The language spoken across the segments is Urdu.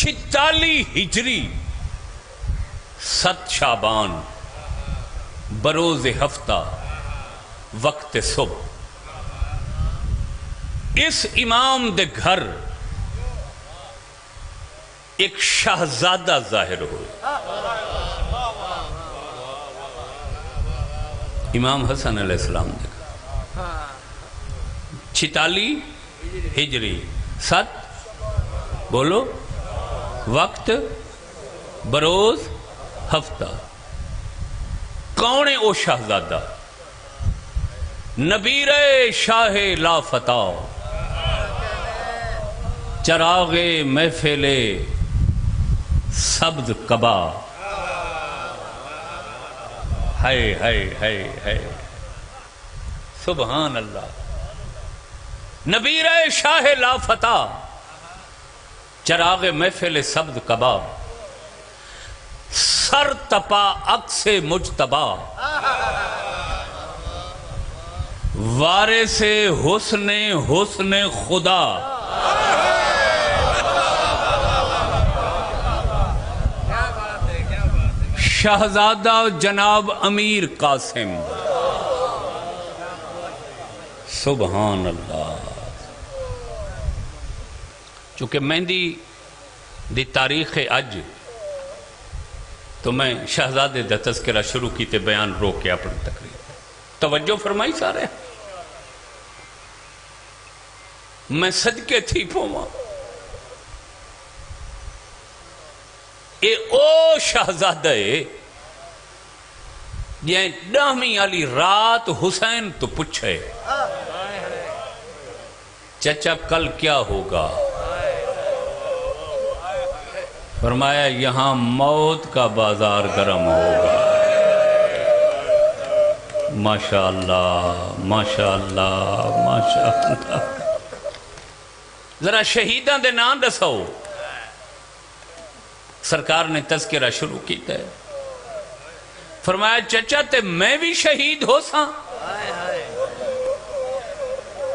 46 ہجری 7 شعبان بروز ہفتہ وقت صبح اس امام دے گھر ایک شہزادہ ظاہر ہوئے. امام حسن علیہ السلام دے گھر 46 ہجری 7 بولو وقت بروز ہفتہ. کون ہے او شہزادہ؟ نبیر شاہ لا فتح چراغ محفل سبز قبا. ہائے ہائے ہائے ہائے سبحان اللہ. نبیر شاہ لا فتح چراغ محفل سبز قبا سر تپا عکس مجتبا وارث حسن حسن خدا شہزادہ جناب امیر قاسم. سبحان اللہ. چونکہ مہندی دی تاریخ اج تو میں شہزادے دا تذکرہ شروع کیتے بیان رو کے اپنی تقریر. توجہ فرمائی سارے میں صدقے تھی پوما. اے او شہزادہ یہ 10ویں والی رات حسین تو پوچھے چچا کل کیا ہوگا؟ فرمایا یہاں موت کا بازار گرم ہوگا. ماشاءاللہ ماشاءاللہ ماشاءاللہ. ذرا شہیدان دے نام دسو. سرکار نے تذکرہ شروع کیتا ہے. فرمایا چچا تے میں بھی شہید ہو ساں.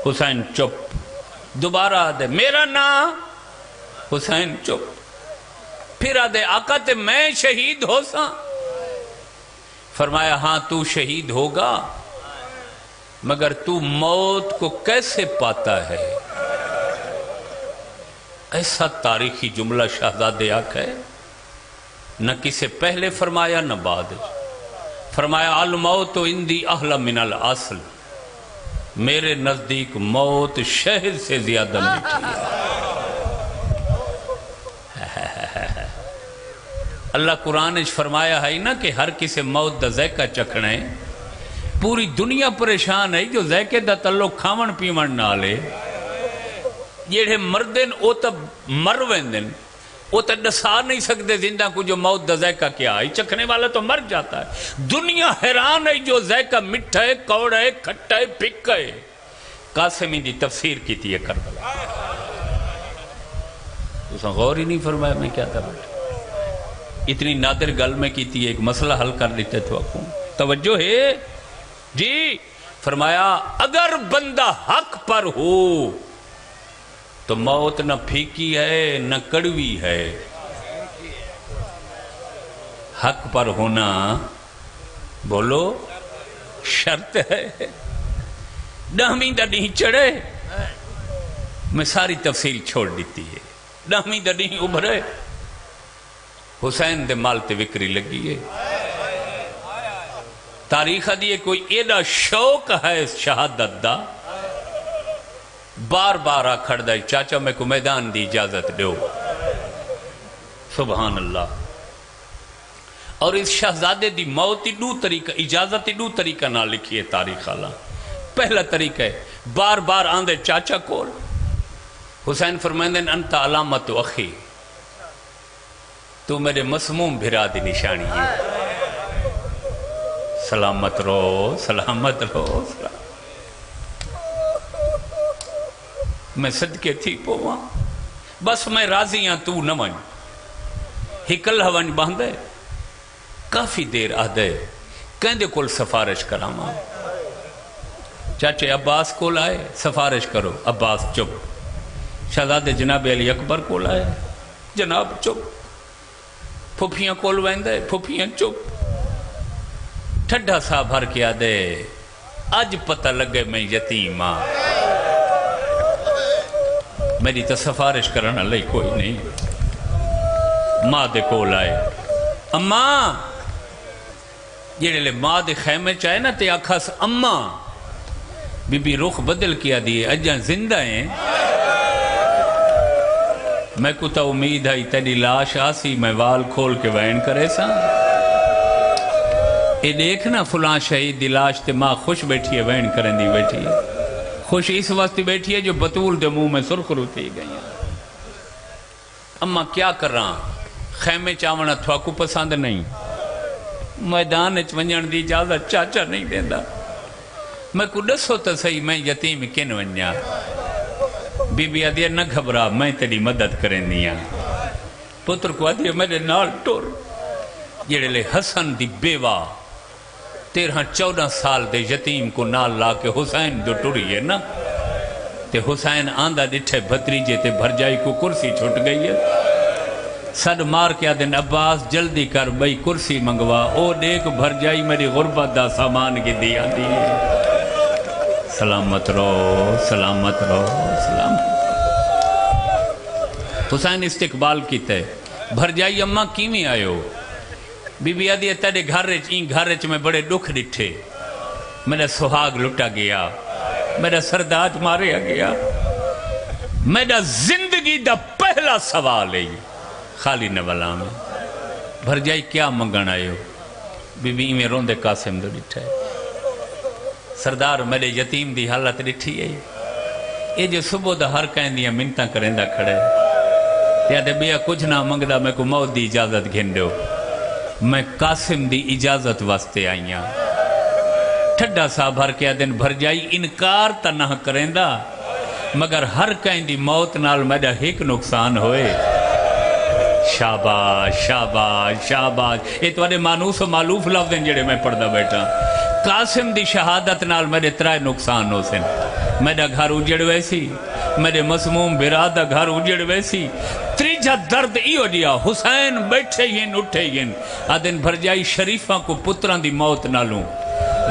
حسین چپ. دوبارہ دے میرا نام. حسین چپ. پھر آدھے آقا تے میں شہید ہو ساں. فرمایا ہاں تو شہید ہوگا مگر تو موت کو کیسے پاتا ہے؟ ایسا تاریخی جملہ شہزادے آقا ہے. نہ کسے پہلے فرمایا نہ بعد. فرمایا الموت عندی احلی من الاصل. میرے نزدیک موت شہد سے زیادہ میٹھی ہے. اللہ قرآن فرمایا ہے نا کہ ہر کسے موت دا ذائقہ چکھنا ہے. پوری دنیا پریشان ہے جو ذائقے دا تعلق کھاون پیون نہ لے. جیڑے مردن او تا مر ویندن او تا ڈسا نہیں سکتے زندہ کو جو موت دا ذائقہ کیا ہے. چکھنے والا تو مر جاتا ہے. دنیا حیران ہے جو ذائقہ مٹھا ہے کوڑا ہے کھٹا ہے پھکا ہے. قاسمی دی تفسیر کی تھی کربلا. اس نے غور ہی نہیں فرمایا میں کیا تھا بیٹھا. اتنی نادر گل میں کی تھی ایک مسئلہ حل کر لیتے تو آپ کو توجہ ہے جی. فرمایا اگر بندہ حق پر ہو تو موت نہ پھیکی ہے نہ کڑوی ہے. حق پر ہونا بولو شرط ہے. 10ویں دا نہیں چڑھے میں ساری تفصیل چھوڑ دیتی ہے. 10ویں دا نہیں ابھرے حسین دے مال تے وکری لگی ہے. تاریخ دیئے کوئی ایڈا شوق ہے شہادت دا بار بار آکھڑ دائی چاچا میں کو میدان دی اجازت دیو. سبحان اللہ. اور اس شہزادے دی موت دو طریقہ اجازت دو طریقہ نہ لکھی ہے تاریخ اللہ. پہلا طریقہ ہے بار بار آندے چاچا کول. حسین فرمائندن انت علامت اخی تو میرے مسموم بھرا دی نشانی ہے. سلامت رو سلامت رو. میں صدقے تھی پوواں بس میں راضی ہاں تو نہ ون. ہکل ہون باندھے کافی دیر آدھے کہندے کول سفارش کراما. چاچے عباس کول آئے سفارش کرو. عباس چپ. شہزادے جناب علی اکبر کول آئے جناب چپ پھپھیاں کول ویندے پھپھیاں چپ ٹھڈا سا بھر کے آدے اج پتہ لگے میں یتیم ہاں میری تو سفارش کرنا لئی کوئی نہیں ماں دے کول آئے اماں جیڑے لے ماں دے خیمے چاہے نا تے آکھاس اماں بی بی رخ بدل کیا دیئے اجاں زندہ ہیں میں کو تا امید ہے تیری لاش آسی میں وال کھول کے وین کرے سا اے دیکھنا فلاں شہید دی لاش تے ماں خوش بیٹھی ہے وین کریں دی بیٹھی ہے خوش اس وقت بیٹھی ہے جو بطول دے منہ میں سرخ روتی گئی ہیں اماں کیا کر رہا خیمے چاونا تھواکو پسند نہیں میدان ونجن دی اجازت چاچا نہیں دیندا میں کو ڈسو تا صحیح میں یتیم کن ونجا بی بی آدھیا نہ گھبرا میں تیری مدد کریں دیا پتر کو آدھیا میرے نال ٹور جیڑے لے حسن دی بیوہ 13-14 سال دے یتیم کو نال لا کے حسین جو ٹوری ہے نا تے حسین آندہ ڈٹھے بھتریجے تے بھرجائی کو کرسی چھوٹ گئی ہے سڈ مار کے آدھن عباس جلدی کر بھئی کرسی منگوا او دیکھ بھرجائی میری غربت دا سامان کی دی آدھی ہے سلامت رو سلامت رو سلامت حسین استقبال کیتے بھرجائی اماں کیویں آئیو بی بی آدھی تیرے گھر میں بڑے دکھ ڈٹھے میرا سہاگ لٹا گیا میرا سرداج ماریا گیا میرا زندگی دا پہلا سوال ہے خالی نوالا میں بھرجائی کیا منگن آئیو بی بی میں روندے قاسم دو ڈٹھے سردار میرے یتیم دی حالت ڈٹھی ہے یہ جو صبح دا ہر کہیں دیا منتاں کرندہ کھڑے یا دے بیا کچھ نہ منگدہ میں کو موت دی اجازت گھندو میں قاسم دی اجازت واسطے آئیاں ٹھڈا سا بھر کے دن بھرجائی انکار تا نہ کرندہ مگر ہر کہیں دی موت نال میرا ایک نقصان ہوئے شاباش شاباش شاباش یہ تو مانوس و معلوف لفظ ہیں جڑے میں پڑھدا بیٹھا قاسم دی شہادت نال میرے ترائے نقصان ہو سن میرا گھر اجڑ ویسی میرے مسموم برادہ گھر اجڑ ویسی تریجہ درد ایو دیا حسین بیٹھے ہین اٹھے ہین آدن بھرجائی شریفہ کو پتران دی موت نالوں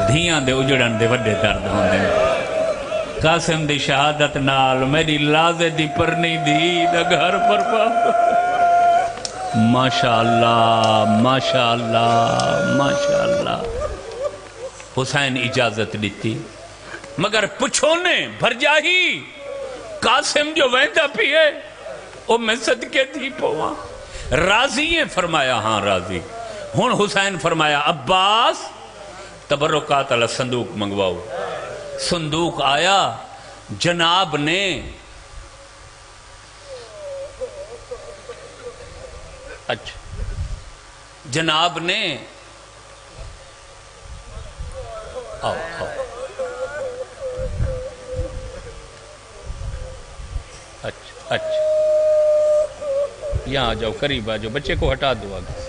دھیاں دے اجڑن دے وڈے درد ہوں دیں قاسم دی شہادت نال میری لازے دی پرنی دی دا گھر پر پاپ ماشاءاللہ ماشاءاللہ ماشاءاللہ حسین اجازت دیتی مگر پچھونے بھرجائی قاسم جو ویندہ پیئے او میں صدقے تھی پوا راضی ہیں فرمایا ہاں راضی ہون حسین فرمایا عباس تبرکات اللہ صندوق منگواؤ صندوق آیا جناب نے اچھا جناب نے آؤ آؤ اچھا اچھا یہاں آ جاؤ قریب آ جاؤ بچے کو ہٹا دو آگے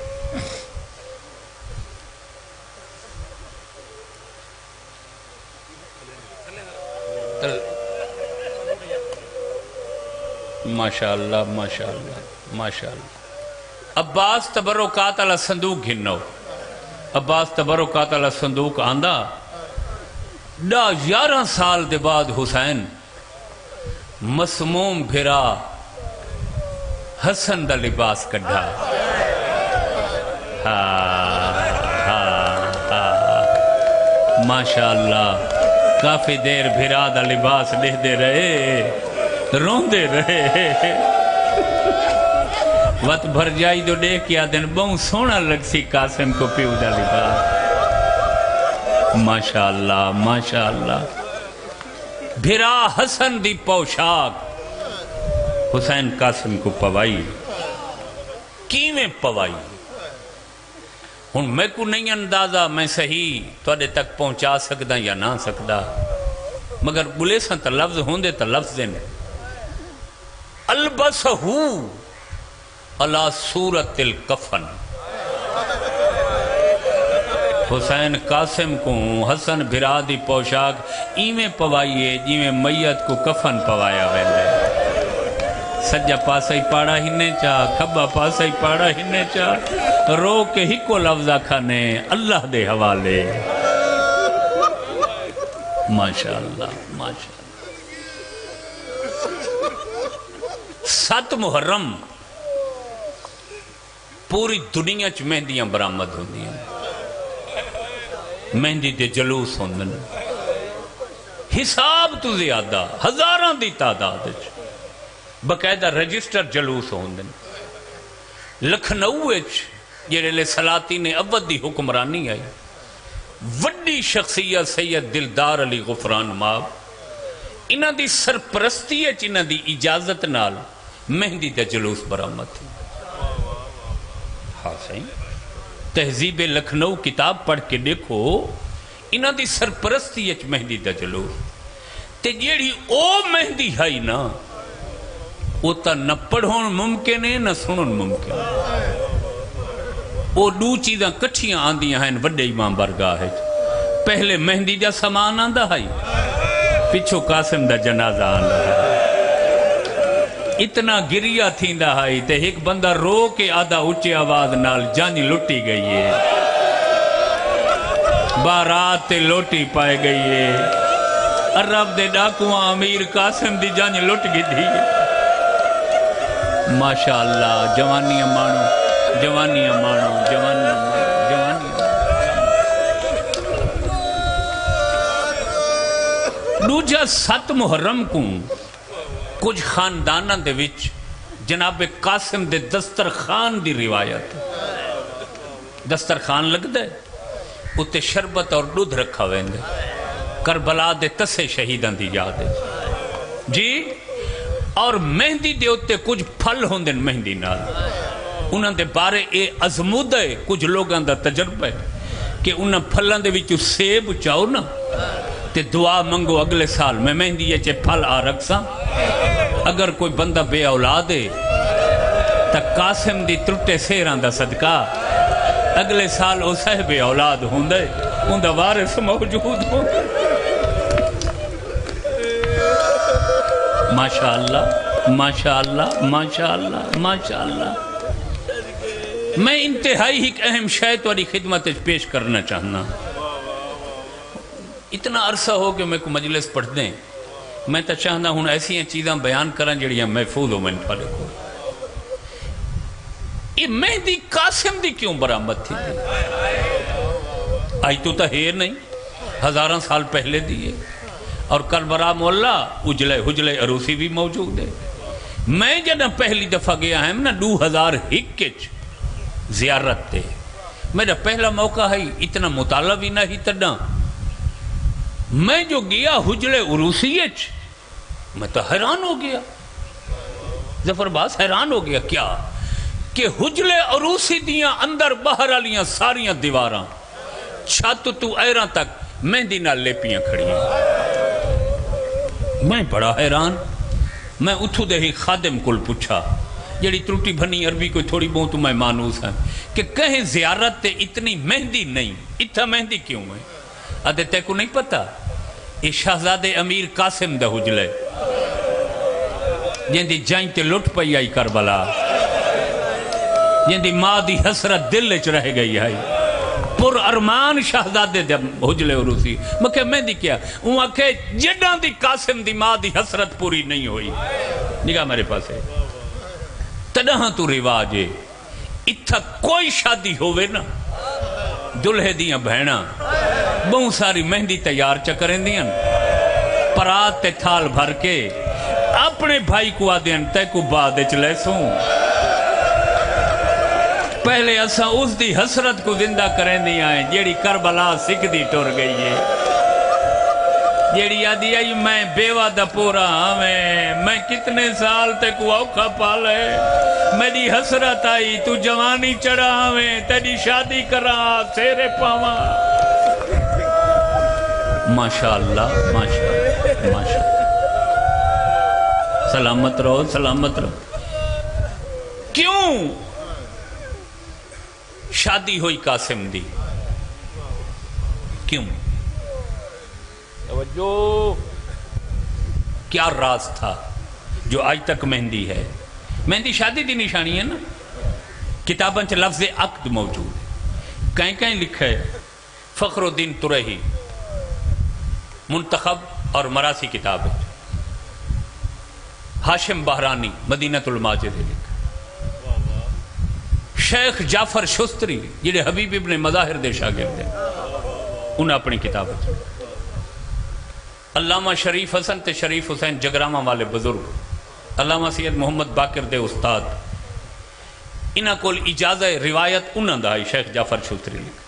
ماشاءاللہ ماشاءاللہ ماشاءاللہ عباس تبرکات اللہ صندوق گھنو عباس تبرکات اللہ صندوق آندہ 11 سال دے بعد حسین مسموم بھرا حسن دا لباس کڑھا ماشاءاللہ کافی دیر بھرا دا لباس دے دے رہے روندے رہے وقت بھر جائی دو دے کیا دن بہن سونا لگ سی قاسم کو پیو دا لباس ماشاءاللہ ماشاءاللہ بھرا حسن دی پوشاک حسین قاسم کو پوائی کیویں پوائی ہن میں کو نہیں اندازہ میں صحیح توڑے تک پہنچا سکدا یا نہ سکدا مگر بلے سن تا لفظ ہوندے تا لفظ دینے البسہو علی صورت الکفن حسین قاسم کو حسن بھرا دی پوشاک ایویں پوائیے جیویں میت کو کفن پوایا ویندے سجا پاسا ہی پاڑا ہنے چا کھبا پاسا ہی پاڑا ہنے چا رو کے ہی کو لفظ کھانے اللہ دے حوالے ماشاءاللہ ماشاءاللہ 7 محرم پوری دنیا چ مہندیاں برآمد ہوندیاں مہندی دے جلوس ہوندن حساب تو زیادہ ہزاراں دی تعداد باقاعدہ رجسٹر جلوس ہوندن لکھنؤ جڑے لے سلاطین اول دی حکمرانی آئی وڈی شخصیت سید دلدار علی غفران ماب انہاں دی سرپرستی انہاں دی اجازت نال مہندی دا جلوس برآمد تھی ہاں صحیح تہذیب لکھنؤ کتاب پڑھ کے دیکھو انہاں دی سرپرستی مہندی دا جلوس تے جیڑی او مہندی ہے نا وہ تا نہ پڑھون ممکن ہے نہ سنن ممکن ہے وہ دو چیزاں کٹھیاں آندیاں ہیں وڈے امام برگاہ ہے پہلے مہندی دا سامان آندا ہے پچھو قاسم دا جنازہ آندا ہے اتنا گریا تھیندا ہے تے ایک بندہ رو کے آدھا اونچی آواز نال جانی لٹی گئی ہے بارات تے لوٹی پائے گئی ہے عرب دے ڈاکواں امیر قاسم دی جانی لٹ گئی تھی ماشاءاللہ جوانیاں مانو جوانیاں مانو جوانیاں مانو جوانیاں دوجا 7 محرم کو کچھ خاندانہ دے وچ جناب قاسم دے دسترخان دی روایت دسترخان لگ دے اتے شربت اور دودھ رکھا ویندے کربلا دے تسے شہیدان دی یاد ہے جی اور مہندی دے اتے کچھ پھل ہوندے مہندی نال انہاں دے بارے اے ازمود ہے کچھ لوگاں دا تجربہ ہے کہ انہاں پھلان دے وچ سیب چاہو نا تے دعا منگو اگلے سال میں مہندی چے پھل آ رکھساں اگر کوئی بندہ بے اولاد ہے تا قاسم دی ترٹے سیران دا صدقہ اگلے سال او صاحب اولاد ہوندے ان دا وارث موجود ہوندے ماشاءاللہ ماشاءاللہ ماشاءاللہ ماشاءاللہ میں انتہائی ایک اہم شاید والی خدمت پیش کرنا چاہنا اتنا عرصہ ہو کہ میں کو مجلس پڑھ دیں میں تا چاہنا ہوں ایسی چیزاں بیان کرن جڑیاں محفوظ ہو میں پڑھے کو یہ مہندی قاسم دی کیوں برآمد تھی آئی تو ہیر نہیں ہزاراں سال پہلے دیئے اور کربلا مولا اجلے حجلے عروسی بھی موجود ہے میں جنہ پہلی دفعہ گیا ہے نا 2001 زیارت تے میرا پہلا موقع ہے اتنا مطالعہ بھی نہ ہی تڑا میں جو گیا حجلے عروسی میں تو حیران ہو گیا ظفر باس حیران ہو گیا کیا کہ حجلے عروسی دیاں اندر باہر والیاں ساریاں دیواراں چھت تو ایراں تک مہندی نال لیپیاں کھڑیاں میں بڑا حیران میں اتھو دے ہی خادم کل پوچھا جڑی ترٹی بھنی عربی کوئی تھوڑی بہت میں مانوس ہیں کہ کہیں زیارت تے اتنی مہندی نہیں اتنا مہندی کیوں ہے ادھے تے کو نہیں پتا یہ شہزاد امیر قاسم دا حجلے جن دی جائیں تے لٹ پئی آئی کربلا جن دی ماں دی حسرت دل چ رہ گئی ہے پر ارمان شہزادے دے حجلے عروسی مکہ میں دی کیا وہاں کہ جڑاں دی قاسم دی ماں دی حسرت پوری نہیں ہوئی نگاہ میرے پاس ہے تڑہاں تو رواج ہے اتھا کوئی شادی ہوئے نا دلہے دیاں بہناں بہت ساری مہندی تیار چکریں دیاں پرات تے تھال بھر کے اپنے بھائی کو آدھیں تے کو بعد چلے سوں پہلے اسا اس دی حسرت کو زندہ کریں دی آئیں جیڑی کربلا سکھ دی ٹور گئی ہے جیڑی آدھی آئی میں بیوہ دا پورا میں کتنے سال تے کو اوکھا پالے میری حسرت آئی تو جوانی چڑھا تیری شادی کرا سیرے پاواں ماشاءاللہ ماشاءاللہ ماشاءاللہ سلامت رہو سلامت رہو کیوں شادی ہوئی قاسم دی کیوں توجہ کیا راز تھا جو آج تک مہندی ہے. مہندی شادی دی نشانی ہے نا. کتاباں چ لفظ عقد موجود ہے. کہیں کہیں لکھا ہے فخر الدین ترہی منتخب اور مراسی کتاب ہے. ہاشم بہرانی مدینۃ الماجد لکھا. شیخ جعفر شستری جڑے حبیب ابن مظاہر دے شاگرد ہیں انہیں اپنی کتاب. علامہ شریف حسن تے شریف حسین جگرامہ والے بزرگ علامہ سید محمد باقر دے استاد انہاں کول اجازت روایت انہاں دا ہے. شیخ جعفر شستری لکھا.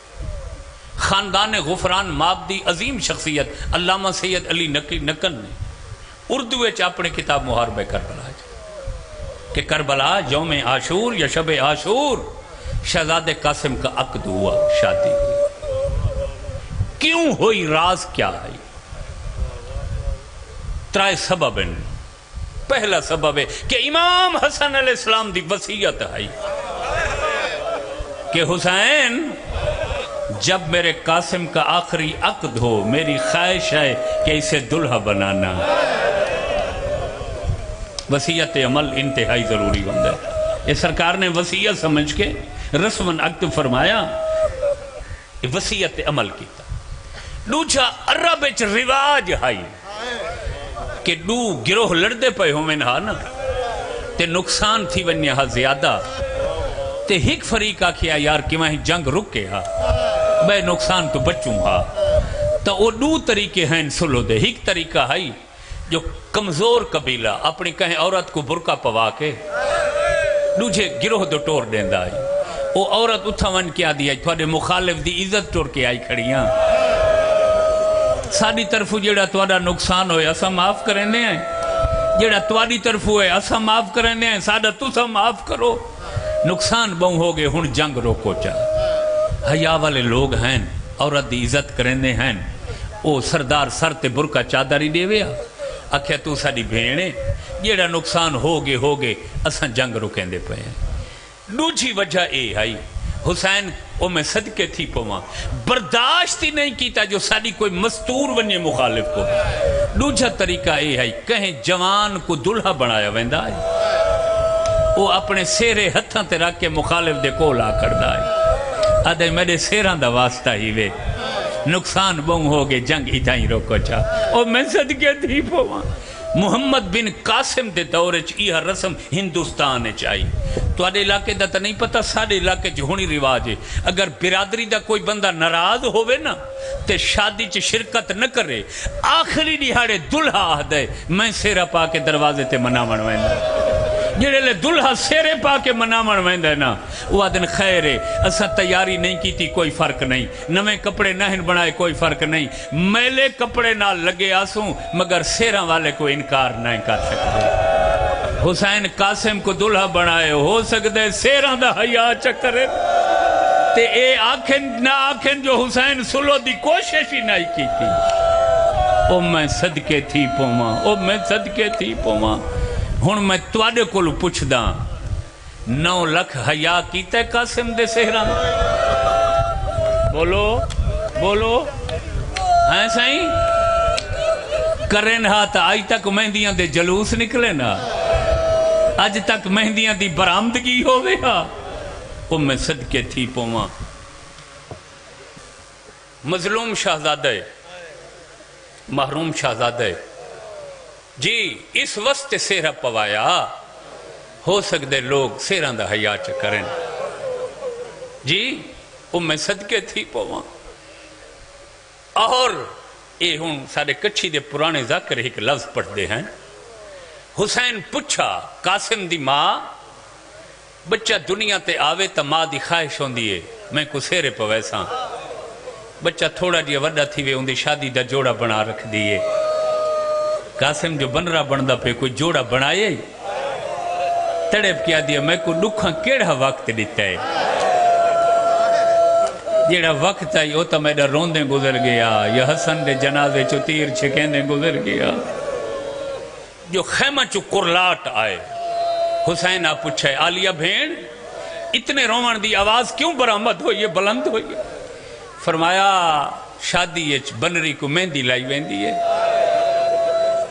خاندان غفران مابدی عظیم شخصیت علامہ سید علی نقن نے اردو وچ اپنی کتاب محارب کربلا کہ کربلا یوم عاشور یا شب عاشور شہزاد قاسم کا عقد ہوا، شادی ہوئی. کیوں ہوئی، راز کیا ہے؟ 3 سبب ہیں. پہلا سبب ہے کہ امام حسن علیہ السلام دی وصیت ہے کہ حسین جب میرے قاسم کا آخری عقد ہو میری خواہش ہے کہ اسے دلہا بنانا. وصیت عمل انتہائی ضروری ہوتا ہے. یہ سرکار نے وصیت سمجھ کے رسماً عقد فرمایا، وصیت عمل کیتا. دوجا عرب وچ رواج ہے کہ دو گروہ لڑدے پے ہوویں ہا نا تے نقصان تھی ونجے ہا زیادہ تے ایک فریق آکھیا یار کیویں جنگ رکے ہا بے نقصان تو بچوں ہا. تو وہ 2 طریقے ہیں سلو دے. ایک طریقہ ہے جو کمزور قبیلہ اپنی کہیں عورت کو برقع پوا کے دوجے گروہ دو ٹور دیندا ہے. وہ عورت اتھا ون کیا دیا تھوڑے مخالف دی عزت ٹور کے آئی کھڑیاں. ساڑی طرف جیڑا تھوڑا نقصان ہوئے اسا معاف کرنے ہیں، جیڑا تھوڑی طرف ہوئے اسا معاف کرنے ہیں، ساڑا تسا معاف کرو. نقصان بہن ہو گئے ہن جنگ روکو چا. حیا والے لوگ ہیں، عورت دی عزت کرنے ہیں. او سردار سر تے برقع چادری دے ویا آکھیا تو ساڑی بھینے جیڑا نقصان ہو گئے اساں جنگ رکیں دے پہ ہیں. دوجی وجہ اے ہے حسین او میں صدقے تھی پوما برداشت ہی نہیں کیتا جو ساڑی کوئی مستور ونیے مخالف کو. دوجہ طریقہ اے ہے کہیں جوان کو دلہا بنایا ویندا ہے وہ اپنے سیرے ہتھاں تے رکھ کے مخالف دے کول آ کردا ہے آدھے میرے سیران دا واسطہ ہی وے نقصان بہن ہو گئے جنگ اتھائی روکو چا. او میں صدقے تھی پوما. محمد بن قاسم دے دور یہ رسم ہندوستان چاہی. تو آدھے علاقے دا تا نہیں پتا ساڑھے علاقے ہونی رواج ہے اگر برادری دا کوئی بندہ ناراض ہوئے نا تے شادی چ شرکت نہ کرے آخری دیہاڑے دلہا آدھے میں سیرہ پا کے دروازے تے منامن ویندا. جڑے لے دلہا سیرے پا کے منامن ویندا ہے نا وہ آدھن خیر ہے اسا تیاری نہیں کی تھی کوئی فرق نہیں، نویں کپڑے نہن بنائے کوئی فرق نہیں، میلے کپڑے نہ لگے آسوں مگر سیرہ والے کو انکار نہیں کر سکتے. حسین قاسم کو دلہا بنائے ہو سکتے سیرہ دا حیا چکرے تے اے آکھن نہ آکھن جو حسین سلو دی کوشش ہی نہیں کی تھی. او میں صدقے تھی پوما، او میں صدقے تھی پوما. ہن میں تواڈے کولوں پوچھدا 9 لکھ حیا کیتا ہے قاسم دے سہرا؟ بولو بولو ہیں سائیں کرن ہا تا آج تک مہندیاں دے جلوس نکلے نا اج تک مہندیاں دی برآمدگی ہوئے ہا. او میں صدقے تھی پوما. مظلوم شہزادہ محروم شہزادہ جی اس وقت سیرہ پوایا ہو سکتے لوگ سیرہ دا حیا چکریں جی. او میں صدقے تھی پوا. اور اے ہوں سارے کچھی دے پرانے ذکر ایک لفظ پڑھ دے ہیں. حسین پچھا قاسم دی ماں بچہ دنیا تے آوے تا ماں دی خواہش ہوں دیئے میں کو سیرے پویساں. بچہ تھوڑا جیا وڈا تھی وے ان دی شادی دا جوڑا بنا رکھ دیئے. قاسم جو بن رہا بندہ پہ کوئی جوڑا بنائے تڑپ کیا دیا میں کو دکھاں کیڑا وقت دیتا ہے جیڑا وقت آئی ہوتا میرا روندیں گزر گیا یا حسن دے جنازے چو تیر چھکیندیں گزر گیا. جو خیمہ چو کرلاٹ آئے حسین آپ پوچھے آلیہ بھین اتنے رومن دی آواز کیوں برآمد ہوئی بلند ہوئی؟ فرمایا شادی بنری کو مہندی لائی ویندی ہے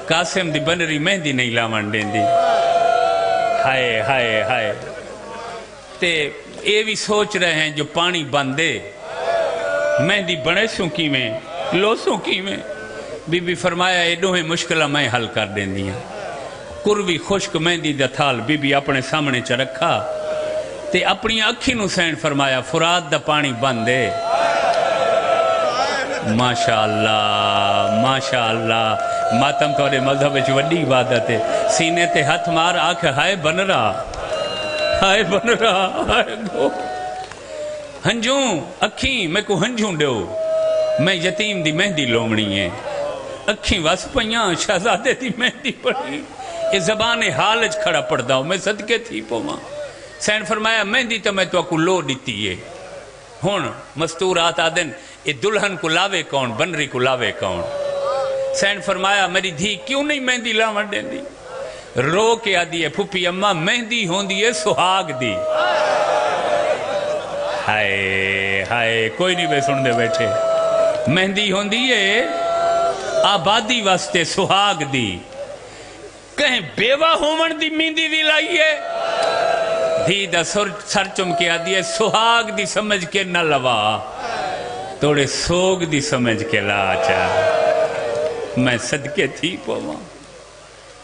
قاسم دی بنری مہندی نہیں لاون دین دی. ہائے ہائے ہائے تے یہ بھی سوچ رہے ہیں جو پانی بندے مہندی بنے سوں کی میں لو سوں کی میں بی بی فرمایا ایڈو ہی مشکلہ میں حل کر دیں دیا کروی خشک مہندی دا تھال بی بی اپنے سامنے چ رکھا تے اپنی اکھی نو سین فرمایا فرات دا پانی بندے ماشاءاللہ ماشاءاللہ ماتم توڑے مذہب وچ وڈی عبادت ہے سینے تے ہاتھ مار آکھ ہائے بن رہا ہائے بن رہا ہائے گو ہنجوں اکھیں میں کو ہنجوں دیو میں یتیم دی مہندی لومڑی ہیں اکھیں وس پیاں شہزادے دی مہندی پڑھی یہ زبان حالج کھڑا پڑھ داؤ میں صدقے تھی پوما سین فرمایا مہندی تو میں تو کو لو دیتی ہے ہون مستورات آدن یہ دلہن کو لاوے کون بنری کو لاوے کون سین فرمایا میری دھی کیوں نہیں مہندی لاون دیں دی رو کے آدھی ہے پھوپی اماں مہندی ہون دی ہے سہاگ دی ہائے ہائے کوئی نہیں بے سن دے بیٹھے مہندی ہون دی ہے آبادی واسطے سہاگ دی کہیں بیوہ ہومن دی مہندی دی لائیے دھی دا سر چمکے آدھی ہے سہاگ دی سمجھ کے نہ لوا توڑے سوگ دی سمجھ کے لا چاہ میں صدقے تھی پوما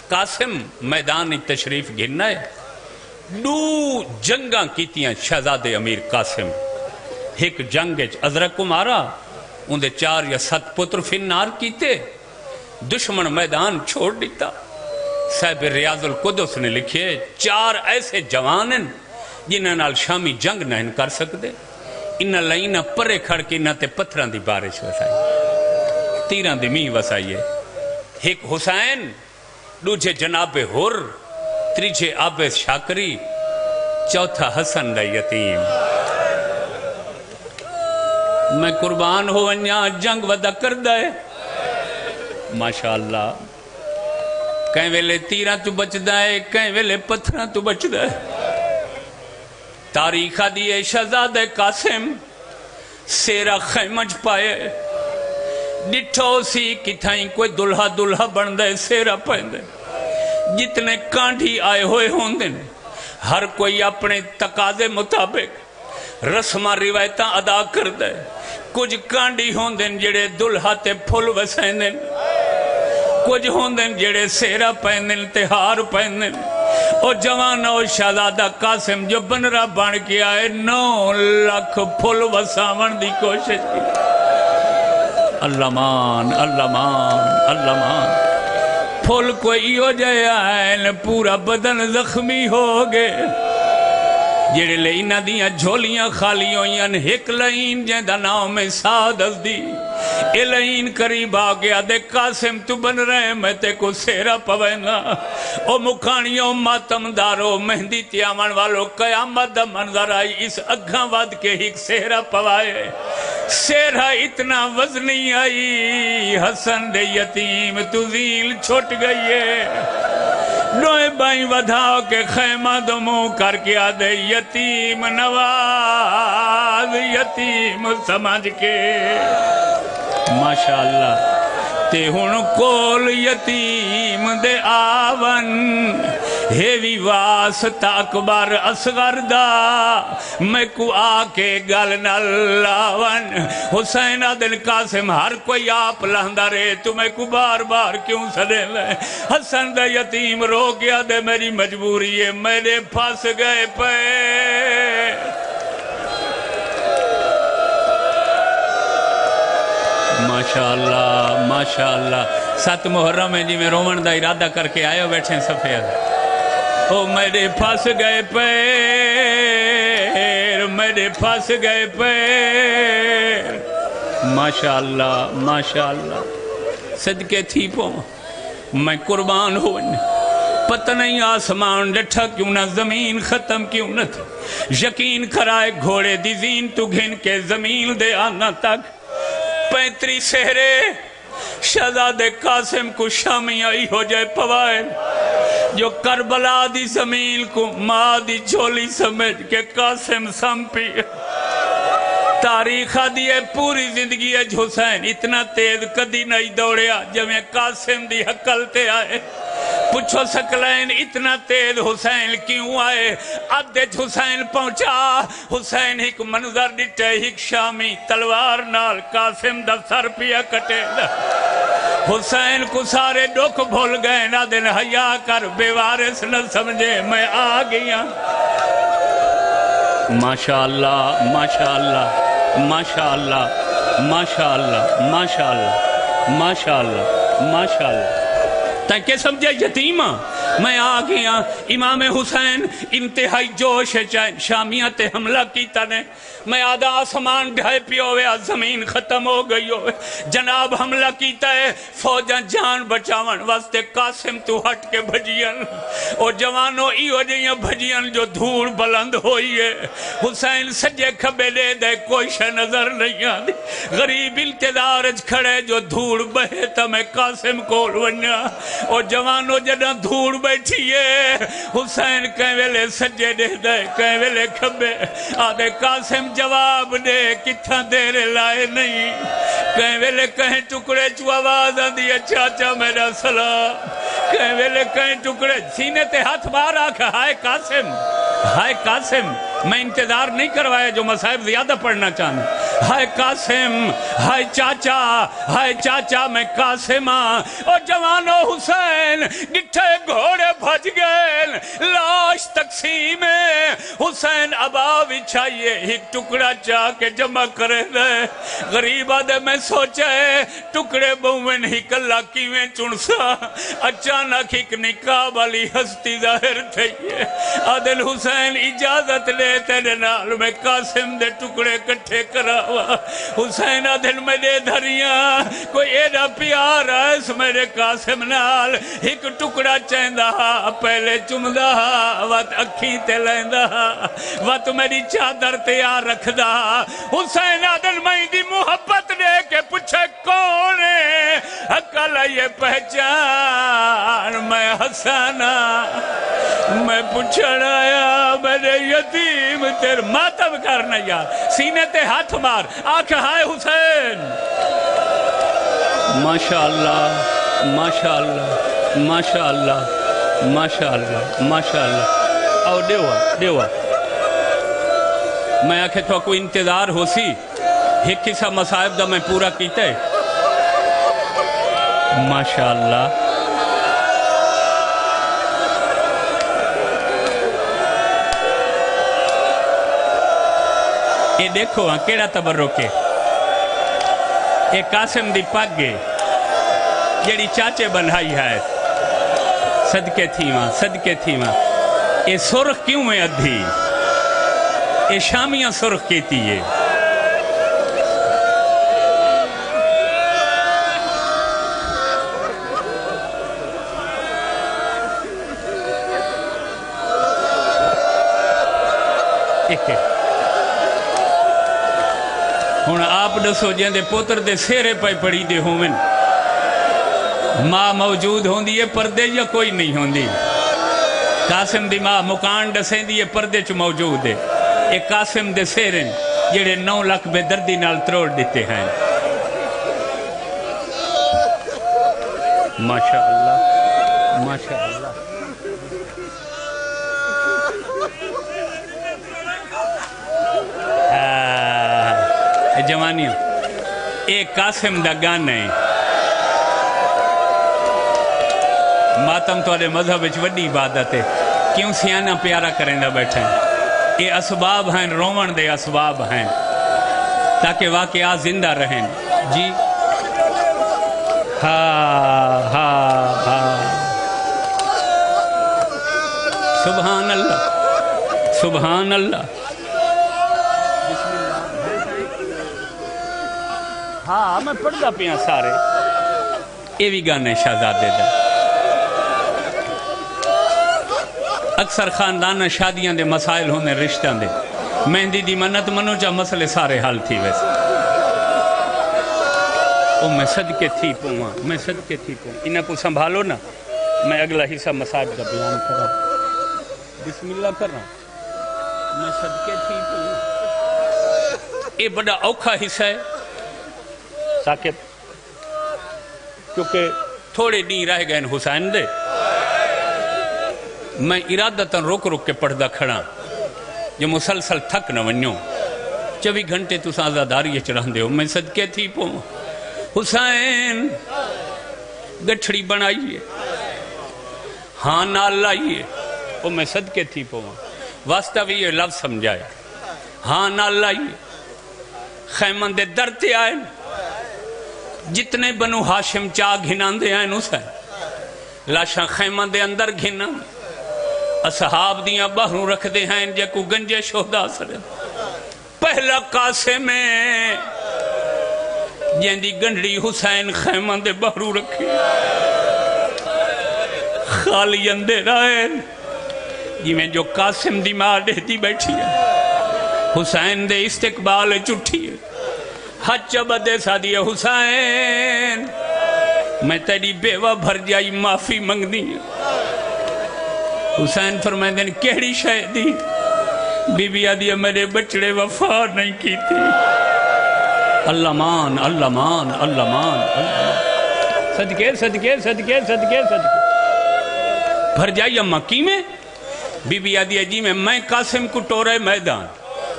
قاسم میدان تشریف گھننا ہے دو جنگاں کیتیاں شہزادے امیر قاسم ایک جنگ ازرق کو مارا اندھے 4 یا 7 پتر فنار کیتے دشمن میدان چھوڑ دیتا صاحب ریاض القدس نے لکھے 4 ایسے جوانن جنہاں نال شامی جنگ نہیں کر سکتے انہاں لائنہ پرے کھڑ کے انہاں تے پتھراں دی بارش وسائی تیراں دی میہ وسائی ہے ایک حسین دوجھے جناب حر تریجھے آبیس شاکری چوتھا حسن دا یتیم میں قربان ہو انیا جنگ ودا کر دائے ماشاءاللہ کہیں ویلے تیرہ تو بچ دائے کہیں ویلے پتھرہ تو بچ دائے تاریخہ دیئے شہزادہ قاسم سیرہ خیمج پائے ڈٹھو سی کتھائیں کوئی دلہا دلہا بن دے سیرہ پہن دے جتنے کانڈھی آئے ہوئے ہوں دن ہر کوئی اپنے تقاضے مطابق رسمہ روایتاں ادا کر دے کچھ کانڈھی ہوں دن جڑے دلہا تے پھل وسین دن کچھ ہوں دن جڑے سیرہ پہن دن تے ہار پہن دن اور جوان اور شہزادہ قاسم جو بنرہ بان کے آئے 9 لاکھ پھل وساون دی کوشش کی اللہ مان اللہ مان اللہ مان پھول کوئی ہو جائے آئین پورا بدن زخمی ہو گئے جڑے لئینا دیاں جھولیاں خالی ہوئیاں ایک لئین جیندہ ناؤ میں سادس دی اے لئین قریب آگیا دے قاسم تو بن رہے میں تے کو سیرہ پوینا او مکھانیوں ماتم دارو مہندی تیامان والو قیامت دا منظر آئی اس اگھاں ود کے ایک سیرہ پوائے سیرہ اتنا وزنی آئی حسن دے یتیم تو زیل چھوٹ گئی ہے نوے بائیں ودھاؤ کے خیمہ دمو کر کے آدھے یتیم نواز یتیم سمجھ کے ماشاءاللہ تے ہن کول یتیم دے آون ہیوی واسطہ اکبر اصغر دا میں کو آکے گل نہ لاون حسین دن قاسم ہر کوئی آپ لہندہ رہے تو میں کو بار بار کیوں سدے لے حسن دا یتیم رو گیا دے میری مجبوری ہے میرے پھنس گئے پہ ماشاءاللہ ماشاءاللہ 7 محرم ہے جی میں رومن دا ارادہ کر کے آئے ہو بیٹھیں سفید او میرے پھنس گئے پیر میرے پھنس گئے پیر ماشاءاللہ ماشاءاللہ صدقے تھی پو میں قربان ہوں پتہ نہیں آسمان ڈٹھا کیوں نہ زمین ختم کیوں نہ تھی یقین کرائے گھوڑے دی زین تو گھن کے زمین دے آنا تک 35 سہرے شہزادے قاسم کو شامی آئی ہو جائے پوائے جو کربلا دی زمین کو ماں دی جھولی سمجھ کے قاسم سمپی تاریخہ دیئے پوری زندگی ہے حسین اتنا تیز کدی نہیں دوڑیا جب میں قاسم دی حقل تے آئے پوچھو سکلین اتنا تیز حسین کیوں آئے؟ ادھے حسین پہنچا، حسین ایک منظر ڈٹے، ایک شامی تلوار نال قاسم دا سر پیا کٹے دا۔ حسین کو سارے دکھ بھول گئے، نہ دن حیا کر بے وارث نہ سمجھے میں آ گیا۔ ماشاءاللہ ماشاءاللہ ماشاءاللہ ماشاءاللہ ماشاءاللہ ماشاءاللہ ماشاءاللہ۔ تاکہ سمجھے یتیمہ میں آ گیا۔ امام حسین انتہائی جوش چین شامیت حملہ کیتا نے، میں آدھا آسمان ڈھائے پی ہوئے، زمین ختم ہو گئی ہوئے، جناب حملہ کیتا ہے، فوجاں جان بچاون واسطے قاسم تو ہٹ کے بھجین، اور جوانوں ایو جیاں بھجین جو دھوڑ بلند ہوئی ہے۔ حسین سجے کھبے لے دے کوئی شے نظر نہیں آدھی، غریب انتظار کھڑے جو دھوڑ بہے تا میں قاسم کول ونیا، اور جوانوں جنہ دھوڑ بیٹھی ہے، حسین کہیں ویلے سجے دے دے کہیں ویلے کھبے، آدھے قاسم جواب دے کتھا دیرے لائے نہیں، کہیں ویلے کہیں ٹکڑے چو آواز آدھی چاچا میرا سلام، کہیں ویلے کہیں ٹکڑے سینے تے ہاتھ مار آکھا ہائے قاسم، ہائے قاسم، میں انتظار نہیں کروایا جو مصائب زیادہ پڑھنا چاہنا، ہائے قاسم، ہائے چاچا میں قاسم ہاں، اور جوانو حسین گٹھے گھوڑے بھج گئے، لاش تقسیم ہے، حسین ابا بچھائیے ایک ٹکڑا چاہ کے جمع کرے دے، غریب آدھے میں سوچے ٹکڑے بہویں نہیں کلا کیویں چنسا، اچانک ایک نکاح والی ہستی ظاہر تھی ہے، عادل حسین اجازت لے تیرے نال میں قاسم دے ٹکڑے کٹھے کراوا، حسین عادل میں دے دھریاں کوئی ایڈا پیار آئیس میرے قاسم نال، ایک ٹکڑا چیندہ پہلے چمدہ وات اکھی تے لیندہ وات میری چادر تیار رکھ دا، حسین عادل میں دی محبت دے کے پوچھے کون ہے، اکلا یہ پہچان میں حسنہ، میں پوچھڑ آیا میرے یتیم تیر ماتم کرنا یار، سینے تے ہاتھ مار آنکھ ہائے حسین۔ ماشاءاللہ ماشاءاللہ ماشاءاللہ ماشاءاللہ ماشاءاللہ۔ او دیوا میں آکھے تو کوئی انتظار ہو سی، ایک قصہ مصائب دا میں پورا کیتا ہے۔ ماشاءاللہ یہ دیکھو ہاں کیڑا تبرک ہے، یہ قاسم دی پگ ہے جیڑی چاچے بنائی ہے، صدقے تھی ماں، یہ سرخ کیوں ہے ادھی، یہ شامیاں سرخ کیتی ہے، ایک ہے ہون آپ دسو جن دے پوتر دے سیرے پہ پڑی دے ہومن، ماں موجود ہون دی پردے یا کوئی نہیں ہون دی، قاسم دی ماں مکان دسیں دی پردے چ موجود ہے، ایک قاسم دے سیرن جڑے 9 لاکھ بے دردی نال تروڑ دیتے ہیں۔ ماشاءاللہ ماشاءاللہ جوانیوں ایک قاسم دا گانا ہے، ماتم توڑے مذہب وچ وڈی عبادت ہے، کیوں سیانہ پیارا کریں دا بیٹھیں، یہ اسباب ہیں، رومن دے اسباب ہیں تاکہ واقعات زندہ رہیں۔ جی سبحان اللہ سبحان اللہ۔ ہاں میں پڑھدا پیا سارے، یہ بھی گانے شہزادے دا، اکثر خاندان شادیاں دے مسائل ہونے رشتہ دے، مہندی دی منت منو چا مسئلے سارے حل تھی ویسے، او میں صدقے تھی پوہاں، انہیں کو سنبھالو نا، میں اگلا حصہ مسائب کا بیان کر رہا ہوں، بسم اللہ کر رہا ہوں، میں صدقے تھی پوہاں، یہ بڑا اوکھا حصہ ہے ساکت، کیونکہ تھوڑے نہیں رہ گئے حسین دے، میں ارادتاً روک روک کے پڑھدا کھڑا جو مسلسل تھک نہ ونیو 24 گھنٹے تو آزاداری چڑھاندے ہو میں صدقے تھی پو حسین گٹھڑی بنائیے ہاں نال لائیے وہ میں صدقے تھی پو واسطہ بھی یہ لفظ سمجھائے ہاں نال لائیے خیمن دے درتے آئے جتنے بنو ہاشم چاہ گھنان دے آئے اسے لاشاں خیمن دے اندر گھنان اصحاب دیاں باہروں رکھ دے ہیں جے کو گنجے شہدہ سرے پہلا قاسے میں جیندی گنڈڑی حسین خیمن دے باہروں رکھی خالی اندے رائے جی میں جو قاسم دی ماں دیتی بیٹھی ہے حسین دے استقبال چٹھی ہے حج بدے سادی ہے حسین میں تیری بیوہ بھر جائی معافی منگ دی حسین فرمائے دن کیڑی شاید دی بی بی آدھی میرے بچڑے وفا نہیں کی تھی اللہ مان اللہ مان اللہ مان صدقے صدقے صدقے صدقے صدقے بھر جائی اماں کی میں بی بی آدھی جی میں قاسم کو ٹورے میدان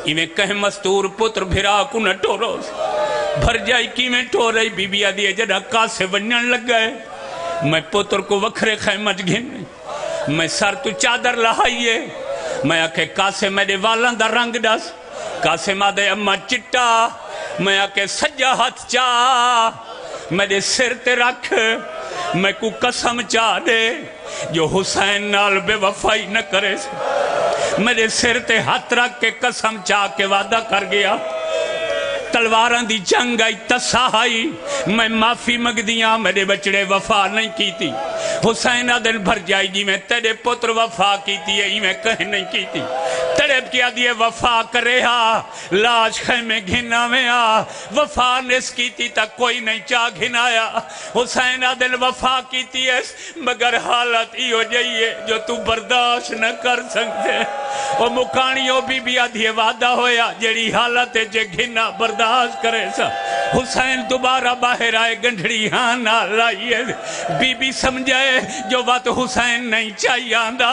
میں کہیں مستور پتر بھرا کو نہ ٹورو بھر جائی کی میں ٹورے بی بی آدھی جڑا قاسے ونجن لگ گئے میں پتر کو وکھرے خیمج گھن میں سر تو چادر لہائیے میں آکے قاسے میرے والان دا رنگ ڈس قاسے مادے اماں چٹا میں آکے سجا ہاتھ چاہ میرے سر تے رکھ میں کو قسم چاہ دے جو حسین نال بے وفائی نہ کرے میرے سر تے ہاتھ رکھ کے قسم چاہ کے وعدہ کر گیا تلواران دی جنگ آئی تساہائی میں معافی مگ دیا میرے بچڑے وفا نہیں کی تھی حسین دل بھر جائی جی میں تیرے پتر وفا کی تھی یہ میں کہیں نہیں کی تھی تڑپ کیا دیئے وفا کرے ہا لاش خیمے گھنا میں آ وفا نس کی تھی تا کوئی نہیں چاہ گھنایا حسین دل وفا کی تھی ہے مگر حالت ہی ہو جائیے جو تو برداشت نہ کر سکتے وہ مکانیوں بھی آدھیے وعدہ ہویا جیڑی حالت جے گھنا برداشت کرے سا حسین دوبارہ باہر آئے گنڈھڑی ہاں نہ لائیے بی سمجھے جو بات حسین نہیں چاہیے آندہ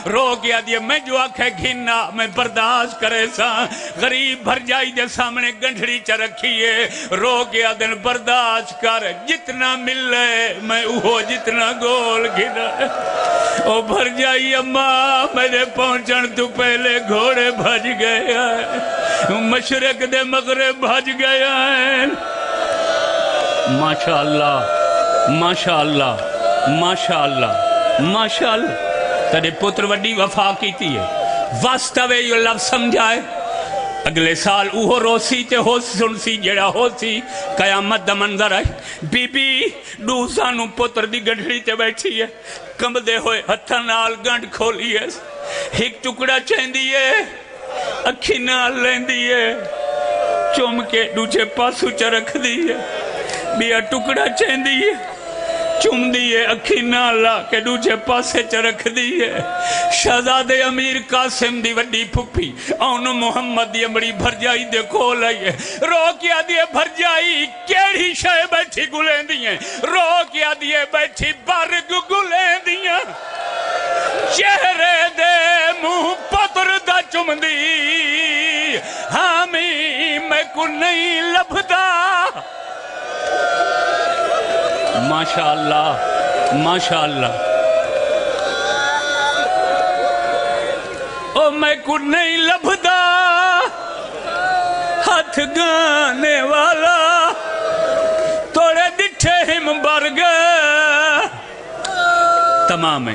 رو گیا دیئے میں جو آنکھیں گھنا میں برداشت کرے سا غریب بھر جائی دے سامنے گنڈھڑی چرکھیے رو گیا دن برداشت کر جتنا ملے میں اوہو جتنا گول گھنا او بھر جائی اماں میرے پہنچن تو پہلے گھوڑے بھج گئے ہیں مشرق دے مغرب بھج گئے ہیں ماشاءاللہ ماشاءاللہ ماشاءاللہ ماشاءاللہ تیرے پتر وڈی وفا کی تھی ہے واستوے یہ لفظ سمجھائے اگلے سال اوہو روسی تے ہو سنسی جڑا ہو سی قیامت دا منظر آئی بی بی دوسانو پتر دی گڑھڑی تے بیٹھی ہے کم دے ہوئے ہتھا نال گنڈ کھولی ہے ایک ٹکڑا چین دیئے اکھی نال لین دیئے چوم کے دوچے پاسو چرکھ دیئے بیا ٹکڑا چین دیئے چوم دیئے اکھی نالا کے دوچے پاسے چرکھ دیئے شہزادے امیر قاسم دی وڈی پھپی اونو محمد دی امڑی بھر جائی دے کھول آئیے رو کیا دیئے بھر جائی کیڑی شاہ بیٹھی گلیں دیئے رو کیا دیئے بیٹھی بارگ گلیں دیئے چہرے دے منہ پتر دا چم دی ہامی میں کو نہیں لبھدا ماشاءاللہ ماشاءاللہ او میں کو نہیں لبھدا ہاتھ گانے والا توڑے دٹھے ہم برگ تمام ہے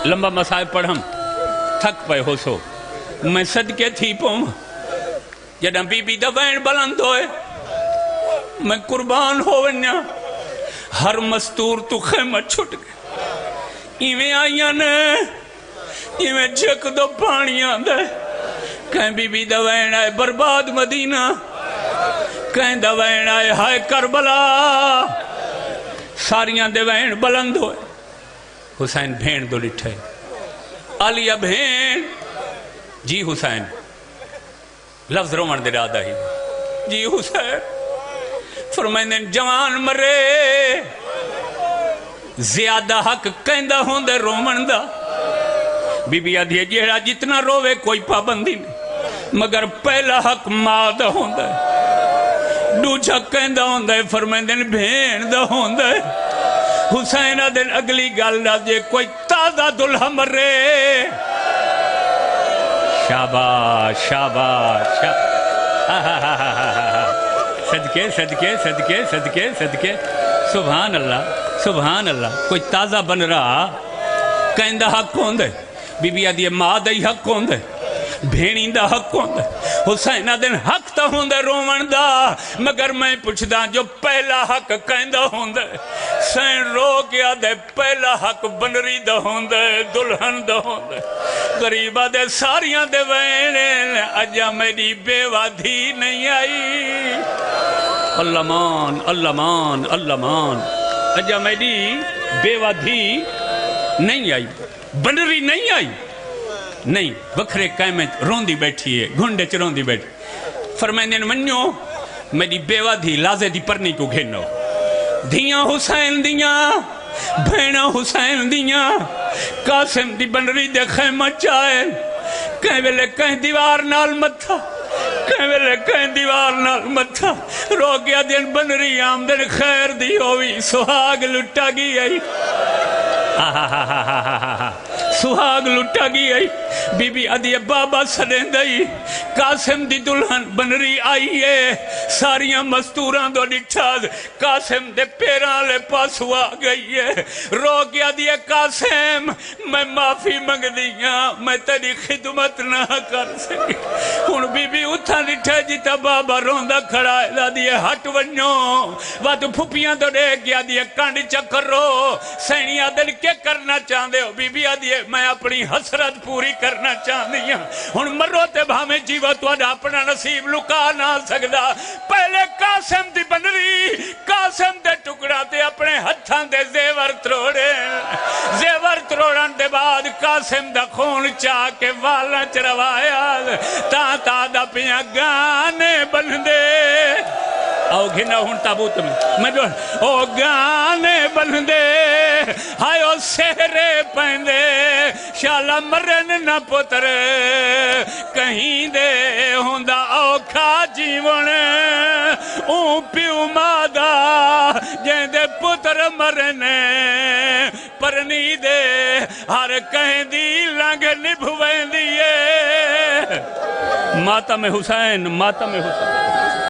لمبا مسائب پڑھم تھک پہ ہو سو میں صدقے تھی پوم جڑا بی بی دوائن بلند ہوئے میں قربان ہو ونیا ہر مستور تو خیمہ چھٹ گئے ایویں آئیاں نے ایویں جھک دو پانیاں دے کہیں بی بی دوائن آئے برباد مدینہ کہیں دوائن آئے ہائے کربلا ساریاں دوائن بلند ہوئے حسین بھین دو لٹھے علیہ بھین جی حسین لفظ رومن دے دادا ہی جی حسین فرمائنے جوان مرے زیادہ حق کہندہ ہوں دے رومن دا بی بی آدھی جیڑا جتنا روے کوئی پابندی نہیں، مگر پہلا حق ماں دا ہوندا ہے، دوجا کہندا ہوندا ہے فرمیندے نے بھین دا ہوندا ہے۔ حسین دن اگلی گل دا جے کوئی تازہ دلہا مرے، شاباش شاباش صدقے صدقے صدقے صدقے صدقے، سبحان اللہ سبحان اللہ۔ کوئی تازہ بن رہا کہندہ حق ہوندے، بی بی آدھی ماں دا ہی حق ہوندے، بھینی دا حق ہوندے، حسین دن حق تا ہوندے رومن دا، مگر میں پوچھدا جو پہلا حق کہندہ ہوندے، سین رو گیا دے پہلا حق بنری دا ہوندے، دلہن دا ہوندے، غریبہ دے ساریاں دے وینے اجا میری بیوہ دھی نہیں آئی، اللہ مان اللہ مان اللہ مان، اجا میری بیوہ دھی نہیں آئی، بنری نہیں آئی، نہیں وکھرے قائمیں روندی بیٹھی ہے، گھنڈے چ روندی بیٹھی، فرمائندے نے منیو میری بیوہ دھی لازے دی پرنی کو گھنو، دھیاں حسین دیاں بھینا حسین دیاں، قاسم دی بنری دے خیمہ چاہے، کہیں ویلے کہیں دیوار نال متھا، کہیں ویلے کہیں دیوار نال متھا، رو گیا دین بنری آمدن خیر دی ہوئی، سہاگ لٹا گئی آئی، سہاگ لٹا گئی آئی، بی بی ادھی بابا سڑیں دائی، قاسم دی دلہن بنری آئی ہے، ساریاں مستوراں دو ڈٹھاز، قاسم دے پیران لے پاس ہوا گئی ہے، رو گیا دیا قاسم میں معافی منگ دیا، میں تیری خدمت نہ کر سکی، ہن بی بی اتھا ڈٹھا جیتا بابا روندہ کھڑا ہے، دا دیا ہٹ ونیو، وات پھپیاں دو دے گیا دیا کانڈ چکر رو، سینیاں دل کے کرنا چاہندے ہو، بی بی آدھی میں اپنی حسرت پوری کرنا چاہندی ہوں، ہن مرو تے بھامے جیوہ تو اپنا نصیب لکا نہ سکدا، پہلے قاسم دی بنری قاسم دے ٹکڑا تے اپنے ہتھاں دے زیور تروڑے، زیور تروڑن دے بعد قاسم دا خون چاہ کے والا چروایا، تا دا پیاں گانے بندے، او گھنا ہون تابوت میں او گانے بندے، ہائیو سہرے پہندے، شالا مرن نہ پتر، کہیں دے ہوندہ اوکھا جیون، اون پیو مادا جہیں دے پتر مرنے، پرنی دے ہر کہیں دی لنگ نبھویں دیئے، ماتم حسین ماتم حسین۔